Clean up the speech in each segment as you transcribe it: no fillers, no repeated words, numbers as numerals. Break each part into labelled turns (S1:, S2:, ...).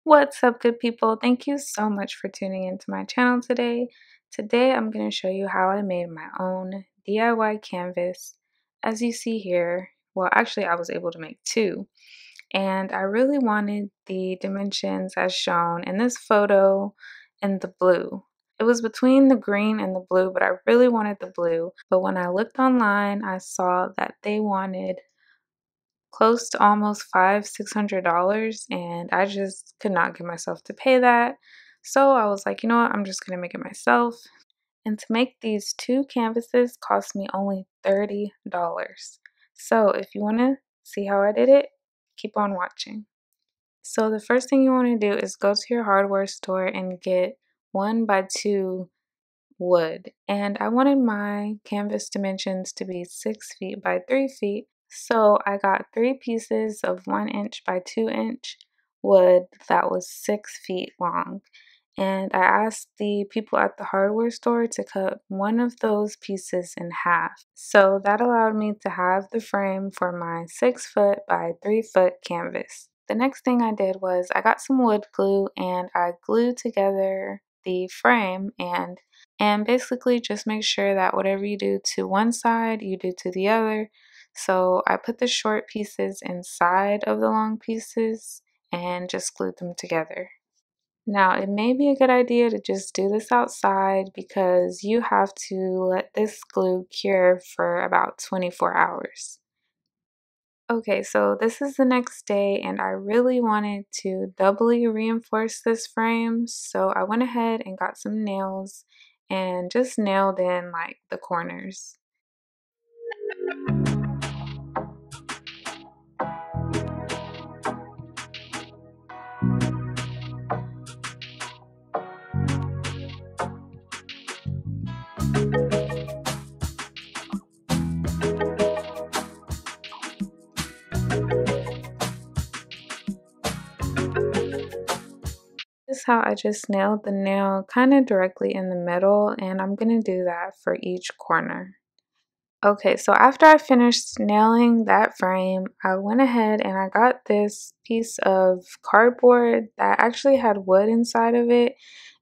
S1: What's up, good people? Thank you so much for tuning into my channel today. Today I'm going to show you how I made my own DIY canvas. As you see here, well actually I was able to make two, and I really wanted the dimensions as shown in this photo in the blue. It was between the green and the blue, but I really wanted the blue. But when I looked online, I saw that they wanted close to almost $600, and I just could not get myself to pay that. So I was like, you know what, I'm just gonna make it myself. And to make these two canvases cost me only $30. So if you want to see how I did it, keep on watching. So the first thing you want to do is go to your hardware store and get 1x2 wood. And I wanted my canvas dimensions to be 6 feet by 3 feet. So I got 3 pieces of 1 inch by 2 inch wood that was 6 feet long. And I asked the people at the hardware store to cut one of those pieces in half. So that allowed me to have the frame for my 6 foot by 3 foot canvas. The next thing I did was I got some wood glue and I glued together the frame and basically just make sure that whatever you do to one side, you do to the other. So I put the short pieces inside of the long pieces and just glued them together. Now, it may be a good idea to just do this outside because you have to let this glue cure for about 24 hours. Okay, so this is the next day and I really wanted to doubly reinforce this frame, so I went ahead and got some nails and just nailed in like the corners. This is how I just nailed the nail kind of directly in the middle, and I'm going to do that for each corner. Okay, so after I finished nailing that frame, I went ahead and I got this piece of cardboard that actually had wood inside of it,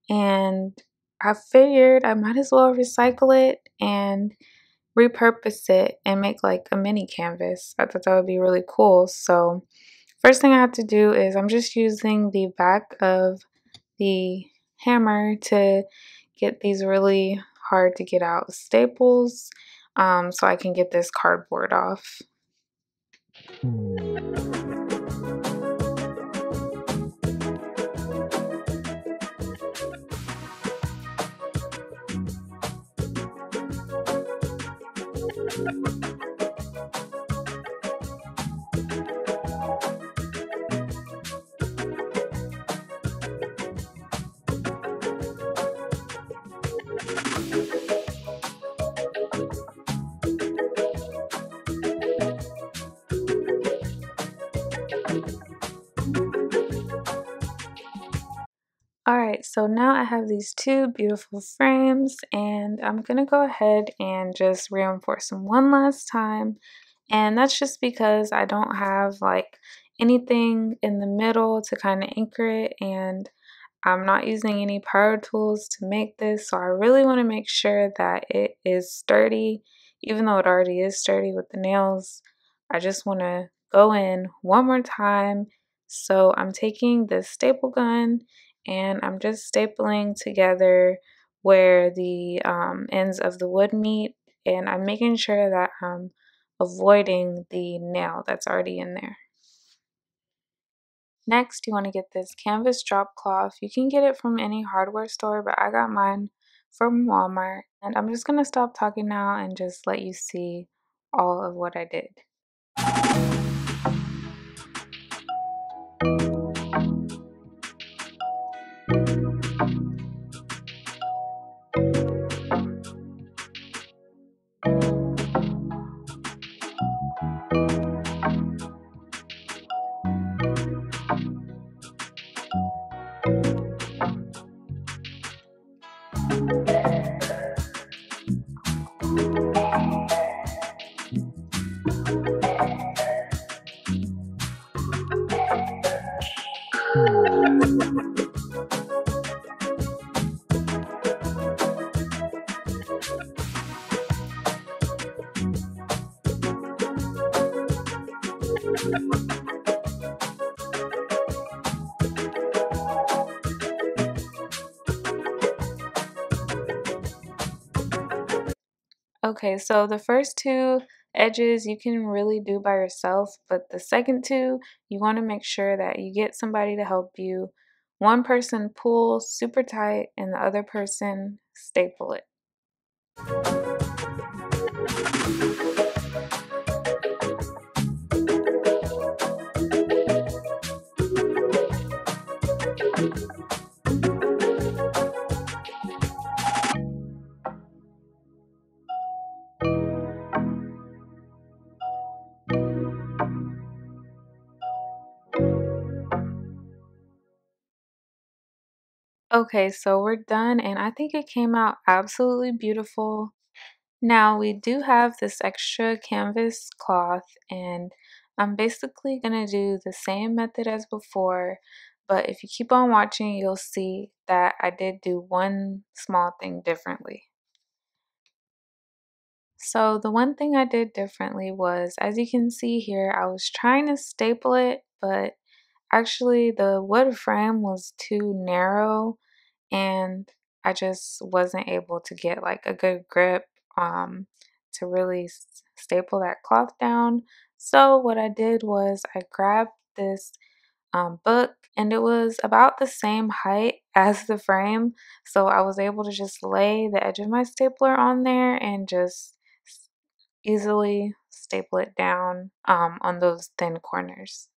S1: and I figured I might as well recycle it and repurpose it and make like a mini canvas. I thought that would be really cool. So first thing I have to do is I'm just using the back of the hammer to get these really hard to get out staples so I can get this cardboard off. Alright, so now I have these two beautiful frames and I'm gonna go ahead and just reinforce them one last time. And that's just because I don't have like anything in the middle to kind of anchor it, and I'm not using any power tools to make this, so I really want to make sure that it is sturdy, even though it already is sturdy with the nails. I just want to go in one more time. So I'm taking this staple gun and I'm just stapling together where the ends of the wood meet, and I'm making sure that I'm avoiding the nail that's already in there. Next, you want to get this canvas drop cloth. You can get it from any hardware store, but I got mine from Walmart. And I'm just going to stop talking now and just let you see all of what I did. Okay, so the first two edges you can really do by yourself, but the second two, you want to make sure that you get somebody to help you. One person pull super tight and the other person staple it. Okay, so we're done and I think it came out absolutely beautiful. Now we do have this extra canvas cloth and I'm basically gonna do the same method as before, but if you keep on watching, you'll see that I did do one small thing differently. So the one thing I did differently was, as you can see here, I was trying to staple it, but actually the wood frame was too narrow and I just wasn't able to get like a good grip to really staple that cloth down. So what I did was I grabbed this book and it was about the same height as the frame. So I was able to just lay the edge of my stapler on there and just easily staple it down on those thin corners.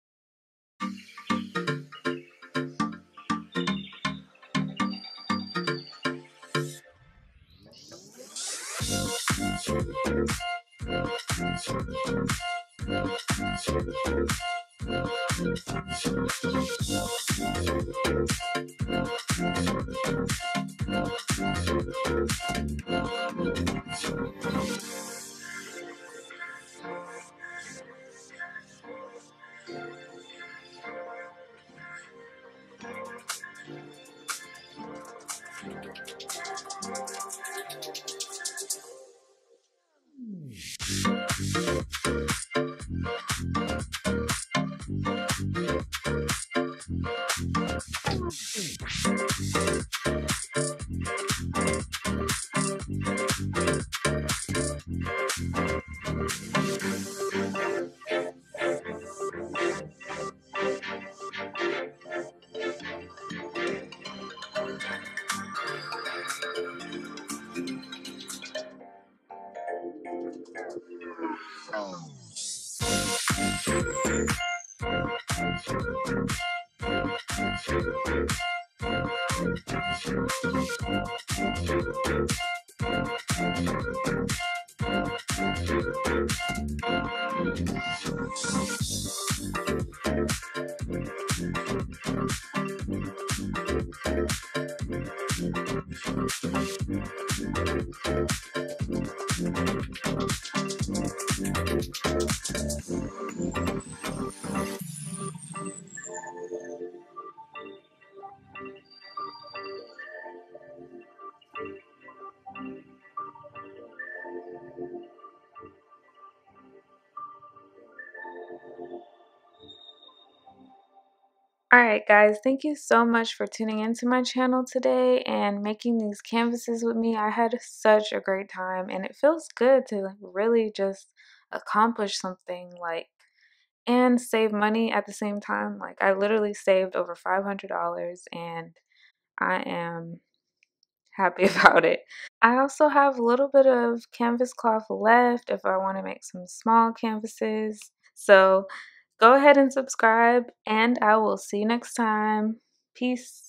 S1: Alright guys, thank you so much for tuning into my channel today and making these canvases with me. I had such a great time and it feels good to really just accomplish something like and save money at the same time. Like I literally saved over $500 and I am happy about it. I also have a little bit of canvas cloth left if I want to make some small canvases. So go ahead and subscribe, and I will see you next time. Peace.